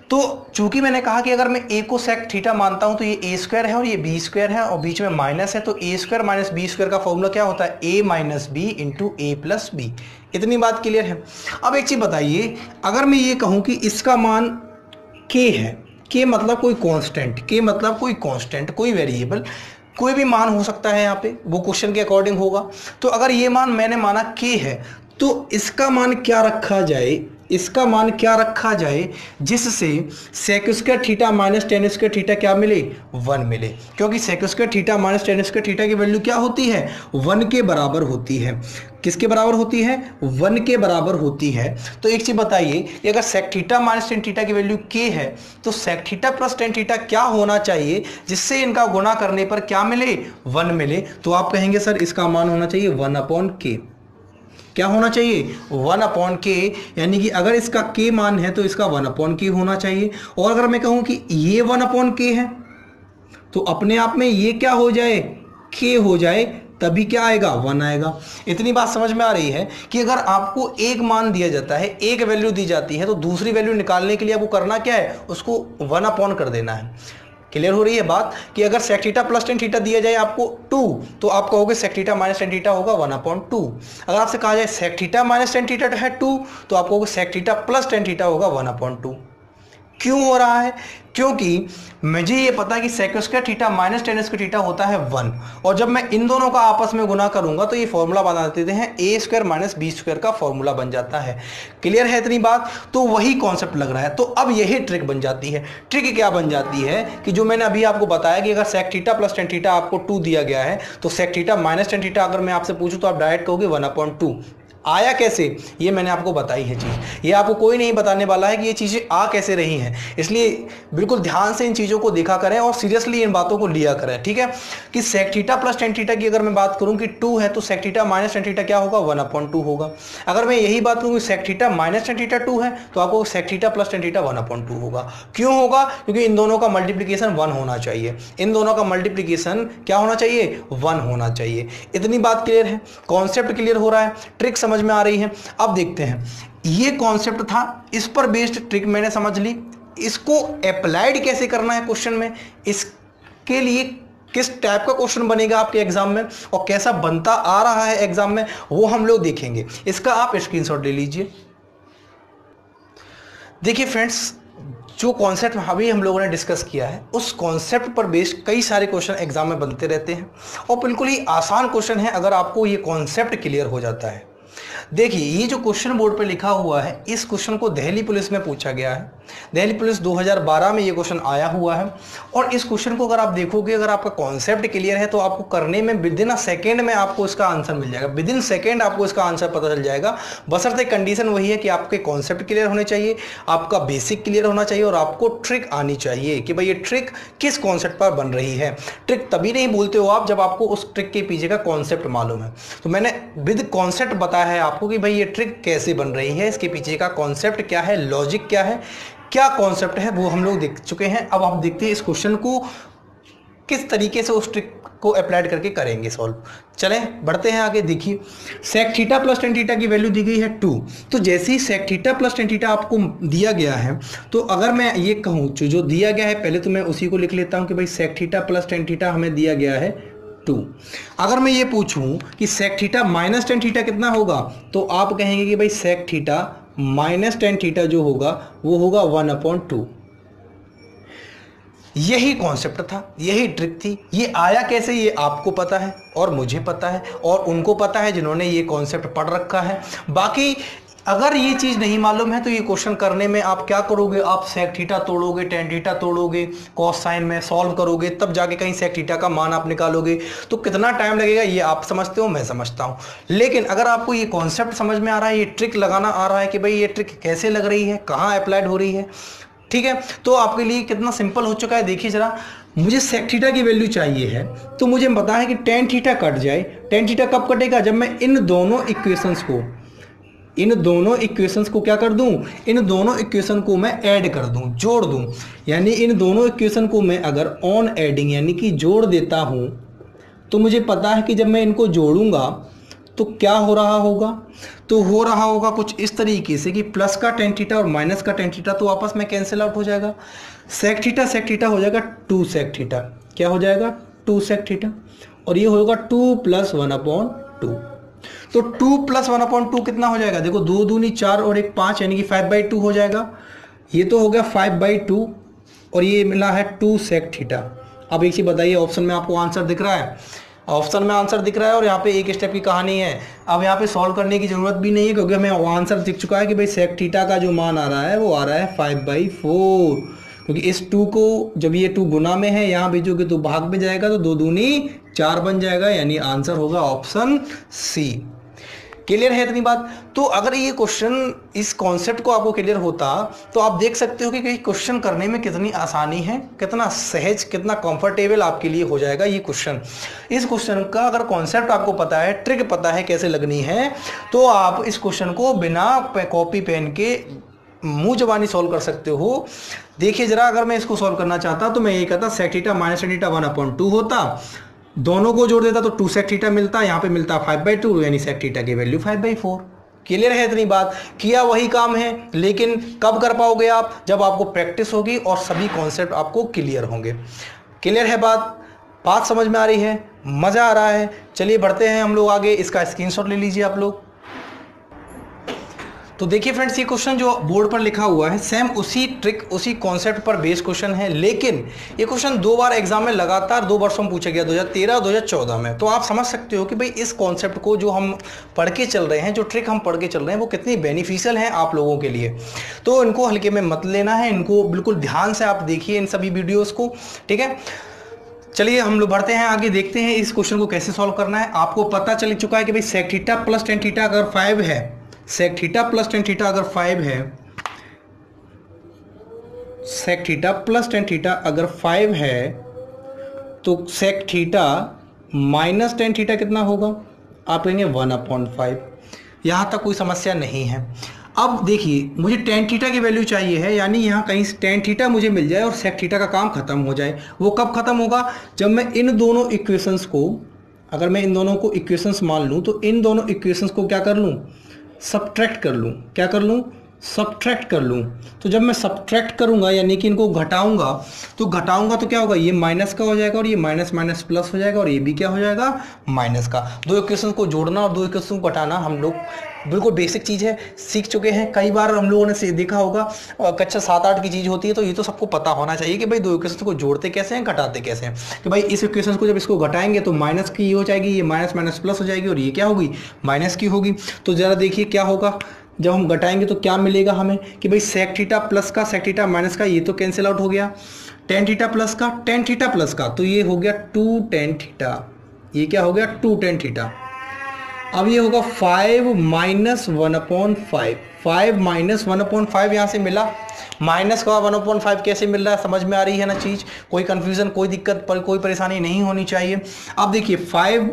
तो चूंकि मैंने कहा कि अगर मैं ए को सेक थीटा मानता हूं तो ये ए स्क्वायर है और ये बी स्क्वायर है और बीच में माइनस है, तो ए स्क्वायर माइनस बी स्क्वायर का फॉर्मूला क्या होता है, ए माइनस बी इंटू ए प्लस बी। इतनी बात क्लियर है। अब एक चीज बताइए, अगर मैं ये कहूं कि इसका मान के है, के मतलब कोई कांस्टेंट, के मतलब कोई कांस्टेंट, कोई वेरिएबल, कोई भी मान हो सकता है यहाँ पे, वो क्वेश्चन के अकॉर्डिंग होगा। तो अगर ये मान मैंने माना के है तो इसका मान क्या रखा जाए, इसका मान क्या रखा जाए जिससे sec square theta minus tan square theta क्या मिले, 1 मिले, क्योंकि sec square theta minus tan square theta की वैल्यू क्या होती है, 1 के बराबर होती है। किसके बराबर होती है, 1 के बराबर होती है। तो एक चीज बताइए कि अगर sec theta minus tan theta की वैल्यू k है तो sec theta plus tan theta क्या होना चाहिए जिससे इनका गुणा करने पर क्या मिले, 1 मिले। तो आप कहेंगे सर इसका मान होना चाहिए 1/k। क्या होना चाहिए, 1/k, यानी कि अगर इसका k मान है तो इसका 1/k होना चाहिए। और अगर मैं कहूं कि ये 1/k है तो अपने आप में ये क्या हो जाए, k हो जाए, तभी क्या आएगा, 1 आएगा। इतनी बात समझ में आ रही है कि अगर आपको एक मान दिया जाता है, एक वैल्यू दी जाती है, तो दूसरी वैल्यू निकालने के लिए आपको करना क्या है, उसको 1 कर देना है। क्लियर हो रही है बात कि अगर sec theta plus tan theta दिया जाए आपको 2 तो आप कहोगे sec theta minus tan theta होगा 1/2। अगर आपसे कहा जाए sec theta minus tan theta है 2 तो आप कहोगे sec theta plus tan theta होगा 1/2। क्यों हो रहा है, क्योंकि मुझे ये पता है कि sec square theta minus tan square theta होता है 1, और जब मैं इन दोनों का आपस में गुना करूंगा तो ये फॉर्मूला बना देते हैं ए स्क्वायर माइनस बी स्क्वायर का फॉर्मूला बन जाता है। क्लियर है इतनी बात, तो वही कॉन्सेप्ट लग रहा है। तो अब यही ट्रिक बन जाती है। ट्रिक क्या बन जाती है कि जो मैंने अभी आपको बताया कि अगर sec theta plus tan theta आपको 2 दिया गया है तो sec theta minus tan theta अगर मैं आपसे पूछूं तो आप डायरेक्ट कहोगे 1/2। आया कैसे, ये मैंने आपको बताई है चीज़, ये आपको कोई नहीं बताने वाला है कि ये चीज़ें आ कैसे रही हैं। इसलिए बिल्कुल ध्यान से इन चीज़ों को देखा करें और सीरियसली इन बातों को लिया करें, ठीक है। कि sec theta plus tan theta की अगर मैं बात करूं कि 2 है तो sec theta minus tan theta क्या होगा, 1/2 होगा। अगर मैं यही बात करूं कि sec theta minus tan theta 2 है तो आपको sec theta plus tan theta 1/2 होगा। क्यों होगा, क्योंकि इन दोनों का मल्टीप्लीकेशन 1 होना चाहिए, इन दोनों का मल्टीप्लीकेशन क्या होना चाहिए, 1 होना चाहिए। इतनी बात क्लियर है, कॉन्सेप्ट क्लियर हो रहा है, ट्रिक समझ में आ रही है। अब देखते हैं, ये कॉन्सेप्ट था, इस पर बेस्ड ट्रिक मैंने समझ ली, इसको अप्लाइड कैसे करना है क्वेश्चन में, इसके लिए किस टाइप का क्वेश्चन बनेगा आपके एग्जाम में और कैसा बनता आ रहा है एग्जाम में, वो हम लोग देखेंगे। इसका आप स्क्रीनशॉट ले लीजिए। देखिए फ्रेंड्स, जो कॉन्सेप्ट अभी हम लोगों ने डिस्कस किया है उस कॉन्सेप्ट पर बेस्ड कई सारे क्वेश्चन एग्जाम में बनते रहते हैं और बिल्कुल ही आसान क्वेश्चन है अगर आपको ये कॉन्सेप्ट क्लियर हो जाता है। देखिए, ये जो क्वेश्चन बोर्ड पे लिखा हुआ है, इस क्वेश्चन को दिल्ली पुलिस में पूछा गया है। दिल्ली पुलिस 2012 में ये क्वेश्चन आया हुआ है और इस क्वेश्चन को अगर आप देखोगे, अगर आपका कॉन्सेप्ट क्लियर है तो आपको करने में विद इन अ सेकेंड में आपको इसका आंसर मिल जाएगा, विद इन सेकेंड आपको इसका आंसर पता चल जाएगा। बशर्ते कंडीशन वही है कि आपके कॉन्सेप्ट क्लियर होने चाहिए, आपका बेसिक क्लियर होना चाहिए और आपको ट्रिक आनी चाहिए कि भाई ये ट्रिक किस कॉन्सेप्ट पर बन रही है। ट्रिक तभी नहीं भूलते हो आप जब आपको उस ट्रिक के पीछे का कॉन्सेप्ट मालूम है। तो मैंने विद कॉन्सेप्ट बताया है आपको कि भाई ये ट्रिक कैसे बन रही है, इसके पीछे का कॉन्सेप्ट क्या है, लॉजिक क्या है, क्या कॉन्सेप्ट है, वो हम लोग देख चुके हैं। अब आप देखते हैं इस क्वेश्चन को किस तरीके से उस ट्रिक को अप्लाइड करके करेंगे सॉल्व। चलें बढ़ते हैं आगे। देखिए, sec theta plus tan theta की वैल्यू दी गई है 2। तो जैसे ही sec theta plus tan theta आपको दिया गया है तो अगर मैं ये कहूँ जो दिया गया है पहले तो मैं उसी को लिख लेता हूँ कि भाई sec theta plus tan theta हमें दिया गया है 2। अगर मैं ये पूछूं कि sec theta minus tan theta कितना होगा तो आप कहेंगे कि भाई sec theta minus tan theta जो होगा वो होगा 1/2। यही कॉन्सेप्ट था, यही ट्रिक थी। ये आया कैसे ये आपको पता है और मुझे पता है और उनको पता है जिन्होंने ये कॉन्सेप्ट पढ़ रखा है। बाकी अगर ये चीज़ नहीं मालूम है तो ये क्वेश्चन करने में आप क्या करोगे, आप सेक थीटा तोड़ोगे, टेन थीटा तोड़ोगे, कॉस साइन में सॉल्व करोगे, तब जाके कहीं सेक थीटा का मान आप निकालोगे। तो कितना टाइम लगेगा ये आप समझते हो, मैं समझता हूँ। लेकिन अगर आपको ये कॉन्सेप्ट समझ में आ रहा है, ये ट्रिक लगाना आ रहा है कि भाई ये ट्रिक कैसे लग रही है, कहाँ अप्लाइड हो रही है, ठीक है, तो आपके लिए कितना सिंपल हो चुका है। देखिए जरा, मुझे सेक थीटा की वैल्यू चाहिए है तो मुझे पता है कि टेन थीटा कट जाए। टेन थीटा कब कटेगा, जब मैं इन दोनों इक्वेशंस को क्या कर दूं, इन दोनों इक्वेशन को मैं ऐड कर दूं, जोड़ दूं। यानी इन दोनों इक्वेशन को मैं अगर ऑन एडिंग यानी कि जोड़ देता हूं तो मुझे पता है कि जब मैं इनको जोड़ूंगा तो क्या हो रहा होगा, तो हो रहा होगा कुछ इस तरीके से कि प्लस का टेन थीटा और माइनस का टेन थीटा तो आपस में कैंसिल आउट हो जाएगा। सेक थीटा हो जाएगा 2 सेक थीटा। क्या हो जाएगा, 2 सेक थीटा, और ये होगा 2 + 1/2। तो 2 + 1/2 कितना हो जाएगा, देखो 2 दूनी 4 और 1 5 यानी कि 5/2 हो जाएगा। ये तो हो गया 5/2 और ये मिला है 2 सेक थीटा। अब एक चीज बताइए, ऑप्शन में आपको आंसर दिख रहा है, ऑप्शन में आंसर दिख रहा है और यहाँ पे एक स्टेप की कहानी है। अब यहाँ पे सॉल्व करने की जरूरत भी नहीं है क्योंकि हमें आंसर दिख चुका है कि भाई सेक थीटा का जो मान आ रहा है वो आ रहा है 5/4, क्योंकि इस 2 को जब ये 2 गुना में है यहाँ भेजोगे तो भाग में जाएगा तो 2 दूनी 4 बन जाएगा, यानी आंसर होगा ऑप्शन सी। क्लियर है इतनी बात? तो अगर ये क्वेश्चन इस कॉन्सेप्ट को आपको क्लियर होता तो आप देख सकते हो कि क्वेश्चन करने में कितनी आसानी है, कितना सहज, कितना कंफर्टेबल आपके लिए हो जाएगा ये क्वेश्चन। इस क्वेश्चन का अगर कॉन्सेप्ट आपको पता है, ट्रिक पता है कैसे लगनी है, तो आप इस क्वेश्चन को बिना कॉपी पेन के मुंह जबानी सॉल्व कर सकते हो। देखिए जरा, अगर मैं इसको सॉल्व करना चाहता तो मैं ये कहता sec theta minus tan theta 1/2 होता, दोनों को जोड़ देता तो 2 सेक थीटा मिलता, यहाँ पे मिलता 5/2, यानी सेक थीटा की वैल्यू 5/4। क्लियर है इतनी बात? किया वही काम है, लेकिन कब कर पाओगे आप? जब आपको प्रैक्टिस होगी और सभी कॉन्सेप्ट आपको क्लियर होंगे। क्लियर है बात समझ में आ रही है? मजा आ रहा है? चलिए बढ़ते हैं हम लोग आगे। इसका स्क्रीनशॉट ले लीजिए आप लोग। तो देखिए फ्रेंड्स, ये क्वेश्चन जो बोर्ड पर लिखा हुआ है सेम उसी ट्रिक, उसी कॉन्सेप्ट पर बेस्ड क्वेश्चन है, लेकिन ये क्वेश्चन 2 बार एग्जाम में लगातार 2 वर्षों में पूछा गया, 2013 और 2014 में। तो आप समझ सकते हो कि भाई इस कॉन्सेप्ट को जो हम पढ़ के चल रहे हैं, जो ट्रिक हम पढ़ के चल रहे हैं, वो कितनी बेनिफिशियल है आप लोगों के लिए। तो इनको हल्के में मत लेना है, इनको बिल्कुल ध्यान से आप देखिए इन सभी वीडियोज़ को, ठीक है। चलिए हम लोग बढ़ते हैं आगे, देखते हैं इस क्वेश्चन को कैसे सॉल्व करना है। आपको पता चल चुका है कि भाई sec theta plus tan theta अगर 5 है, sec theta plus tan theta अगर 5 है, sec theta plus tan theta अगर 5 है, तो sec theta minus tan theta कितना होगा? आप कहेंगे 1/5। यहाँ तक कोई समस्या नहीं है। अब देखिए, मुझे टेन थीटा की वैल्यू चाहिए है, यानी यहाँ कहीं टेन थीटा मुझे मिल जाए और सेक थीटा का काम खत्म हो जाए। वो कब खत्म होगा? जब मैं इन दोनों इक्वेशंस को, अगर मैं इन दोनों को इक्वेशंस मान लूँ तो इन दोनों इक्वेशंस को क्या कर लूँ? सब्ट्रैक्ट कर लूँ। क्या कर लूँ? सब्ट्रैक्ट कर लूँ। तो जब मैं सब्ट्रैक्ट करूँगा यानी कि इनको घटाऊंगा, तो क्या होगा? ये माइनस का हो जाएगा और ये माइनस माइनस प्लस हो जाएगा और ये भी क्या हो जाएगा? माइनस का। 2 इक्वेशन को जोड़ना और 2 इक्वेशन को घटाना हम लोग बिल्कुल बेसिक चीज़ है, सीख चुके हैं। कई बार हम लोगों ने देखा होगा, कक्षा 7-8 की चीज़ होती है, तो ये तो सबको पता होना चाहिए कि भाई 2 इक्वेशन को जोड़ते कैसे हैं, घटाते कैसे हैं। कि भाई इस इक्वेशन को जब इसको घटाएंगे तो माइनस की हो जाएगी, ये माइनस माइनस प्लस हो जाएगी और ये क्या होगी? माइनस की होगी। तो ज़रा देखिए क्या होगा जब हम घटाएंगे तो क्या मिलेगा हमें कि भाई सेक थीटा प्लस का सेक थीटा माइनस का ये तो कैंसिल आउट हो गया, टेन थीटा प्लस का टेन थीटा प्लस का तो ये हो गया 2 टेन थीटा, ये क्या हो गया? 2 टेन थीटा। अब ये होगा 5 माइनस 1/5, 5 माइनस 1/5 यहाँ से मिला, माइनस का 1/5 कैसे मिल रहा है? समझ में आ रही है ना चीज़? कोई कन्फ्यूज़न, कोई दिक्कत, कोई परेशानी नहीं होनी चाहिए। अब देखिए 5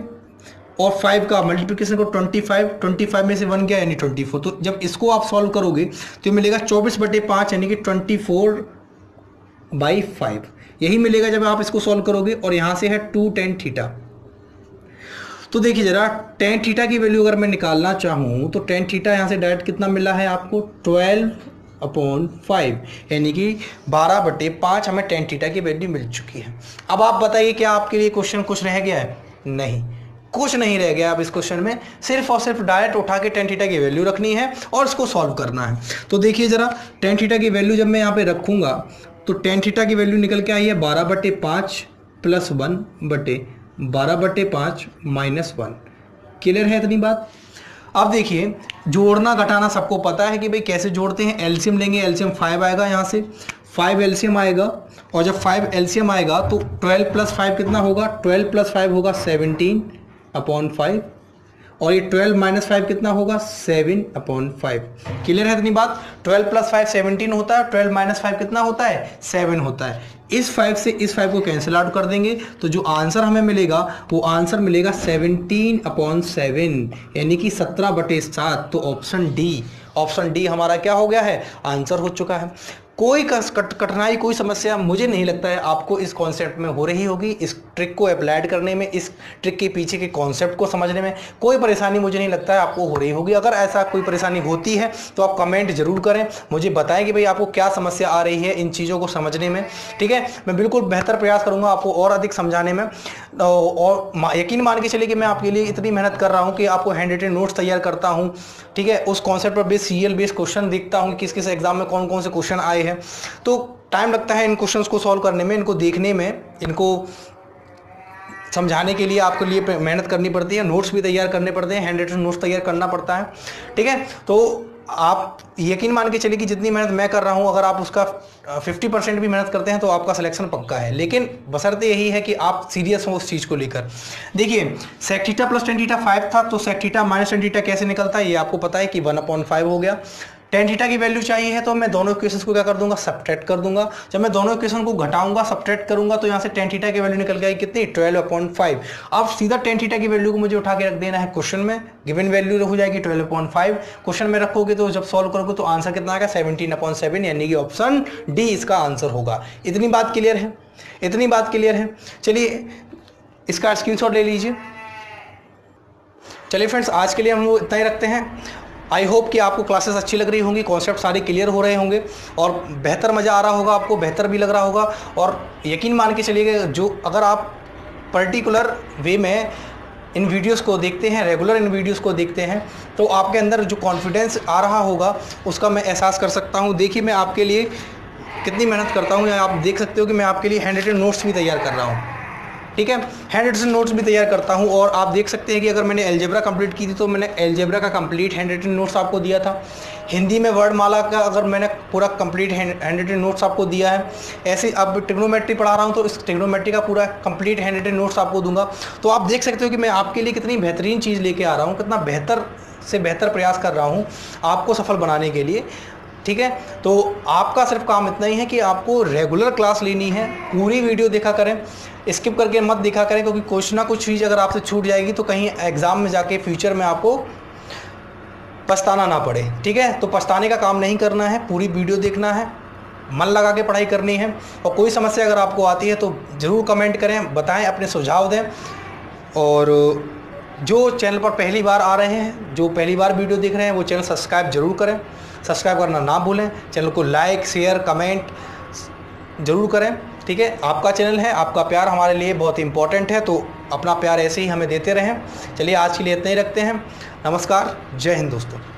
और 5 का मल्टीप्लिकेशन को 25 में से 1 गया यानी 24। तो जब इसको आप सॉल्व करोगे तो मिलेगा 24/5 यानी कि 24/5 यही मिलेगा जब आप इसको सॉल्व करोगे। और यहाँ से है 2 टेन थीटा। तो देखिए जरा, टेन थीटा की वैल्यू अगर मैं निकालना चाहूँ तो टेन थीटा यहाँ से डायरेक्ट कितना मिला है आपको? 12/5 यानी कि 12/5 हमें टेन थीटा की वैल्यू मिल चुकी है। अब आप बताइए क्या आपके लिए क्वेश्चन कुछ रह गया है? नहीं, कुछ नहीं रह गया। अब इस क्वेश्चन में सिर्फ और सिर्फ डायरेक्ट उठा के टेन थीटा की वैल्यू रखनी है और इसको सॉल्व करना है। तो देखिए जरा, टेन थीटा की वैल्यू जब मैं यहाँ पे रखूँगा तो टेन थीटा की वैल्यू निकल के आई है 12/5 प्लस 1/12/5 माइनस 1। क्लियर है इतनी बात? अब देखिए, जोड़ना घटाना सबको पता है कि भाई कैसे जोड़ते हैं। एलसीएम लेंगे, एलसीएम 5 आएगा, यहाँ से 5 एलसीएम आएगा और जब 5 एलसीएम आएगा तो 12 प्लस 5 कितना होगा? 12 प्लस 5 होगा 17/5 और ये 12 माइनस 5 कितना होगा? 7/5। क्लियर है इतनी बात? 12 प्लस 5 17 होता है, 12 माइनस 5 कितना होता है? 7 होता है। इस 5 से इस 5 को कैंसिल आउट कर देंगे तो जो आंसर हमें मिलेगा वो आंसर मिलेगा 17/7 यानी कि 17/7। तो ऑप्शन डी हमारा क्या हो गया है? आंसर हो चुका है। कोई कठिनाई, कोई समस्या मुझे नहीं लगता है आपको इस कॉन्सेप्ट में हो रही होगी। इस ट्रिक को अप्लाइड करने में, इस ट्रिक के पीछे के कॉन्सेप्ट को समझने में कोई परेशानी मुझे नहीं लगता है आपको हो रही होगी। अगर ऐसा कोई परेशानी होती है तो आप कमेंट जरूर करें, मुझे बताएं कि भाई आपको क्या समस्या आ रही है इन चीज़ों को समझने में। ठीक है, मैं बिल्कुल बेहतर प्रयास करूँगा आपको और अधिक समझाने में। और यकीन मान के चलिए कि मैं आपके लिए इतनी मेहनत कर रहा हूँ कि आपको हैंड रिटन नोट्स तैयार करता हूँ। ठीक है, उस कॉन्सेप्ट पर बेस सीरियल बेस्ड क्वेश्चन देखता हूँ किस किस एग्जाम में कौन कौन से क्वेश्चन आए हैं। तो टाइम लगता है इन क्वेश्चंस को सॉल्व करने में, इनको देखने में, इनको समझाने के लिए आपके लिए मेहनत करनी पड़ती है, नोट्स भी तैयार करने पड़ते हैं, हैंड रिटन नोट्स तैयार करना पड़ता है, ठीक है। तो आप यकीन मान के चलिए कि जितनी मेहनत मैं कर रहा हूं, अगर आप उसका 50% भी मेहनत करते हैं तो आपका सिलेक्शन पक्का है। लेकिन बशर्ते यही है कि आप सीरियस हो उस चीज़ को लेकर। देखिए sec theta plus tan theta 5 था, तो sec theta minus tan theta कैसे निकलता है ये आपको पता है कि 1/5 हो गया। टेन थीटा की वैल्यू चाहिए है तो मैं दोनों इक्वेशंस को क्या कर दूंगा, सब्ट्रैक्ट कर दूंगा। जब मैं दोनों इक्वेशन को घटाऊंगा, सब्ट्रैक्ट करूंगा, तो यहाँ से टेन थीटा की वैल्यू निकल गई कितनी, 12/5। अब सीधा टेन थीटा की वैल्यू को मुझे उठा के रख देना है क्वेश्चन में, गिवन वैल्यू हो जाएगी 12/5। क्वेश्चन में रखोगे तो जब सॉल्व करोगे तो आंसर कितना आएगा, 17/7, यानी कि ऑप्शन डी इसका आंसर होगा। इतनी बात क्लियर है, इतनी बात क्लियर है। चलिए इसका स्क्रीनशॉट ले लीजिए। चलिए फ्रेंड्स, आज के लिए हम लोग इतना ही रखते हैं। आई होप कि आपको क्लासेस अच्छी लग रही होंगी, कॉन्सेप्ट सारे क्लियर हो रहे होंगे और बेहतर मज़ा आ रहा होगा आपको, बेहतर भी लग रहा होगा। और यकीन मान के चलिएगा, जो अगर आप पर्टिकुलर वे में इन वीडियोस को देखते हैं, रेगुलर इन वीडियोस को देखते हैं, तो आपके अंदर जो कॉन्फिडेंस आ रहा होगा उसका मैं एहसास कर सकता हूँ। देखिए मैं आपके लिए कितनी मेहनत करता हूँ, या आप देख सकते हो कि मैं आपके लिए हैंड रिटन नोट्स भी तैयार कर रहा हूँ, ठीक है। हैंड रिटन नोट्स भी तैयार करता हूं। और आप देख सकते हैं कि अगर मैंने अलजेब्रा कंप्लीट की थी तो मैंने अलजेब्रा का कंप्लीट हैंड रिटन नोट्स आपको दिया था। हिंदी में वर्णमाला का अगर मैंने पूरा कंप्लीट हैंड रिटन नोट्स आपको दिया है। ऐसे अब ट्रिग्नोमेट्री पढ़ा रहा हूं तो इस ट्रिग्नोमेट्री का पूरा कंप्लीट हैंड रिटन नोट्स आपको दूंगा। तो आप देख सकते हो कि मैं आपके लिए कितनी बेहतरीन चीज़ लेके आ रहा हूँ, कितना बेहतर से बेहतर प्रयास कर रहा हूँ आपको सफल बनाने के लिए, ठीक है। तो आपका सिर्फ काम इतना ही है कि आपको रेगुलर क्लास लेनी है, पूरी वीडियो देखा करें, स्किप करके मत देखा करें, क्योंकि कुछ ना कुछ चीज़ अगर आपसे छूट जाएगी तो कहीं एग्ज़ाम में जाके फ्यूचर में आपको पछताना ना पड़े, ठीक है। तो पछताने का काम नहीं करना है, पूरी वीडियो देखना है, मन लगा के पढ़ाई करनी है। और कोई समस्या अगर आपको आती है तो ज़रूर कमेंट करें, बताएं, अपने सुझाव दें। और जो चैनल पर पहली बार आ रहे हैं, जो पहली बार वीडियो देख रहे हैं, वो चैनल सब्सक्राइब जरूर करें, सब्सक्राइब करना ना भूलें। चैनल को लाइक शेयर कमेंट ज़रूर करें, ठीक है। आपका चैनल है, आपका प्यार हमारे लिए बहुत इंपॉर्टेंट है, तो अपना प्यार ऐसे ही हमें देते रहें। चलिए आज के लिए इतना ही रखते हैं। नमस्कार, जय हिंद दोस्तों।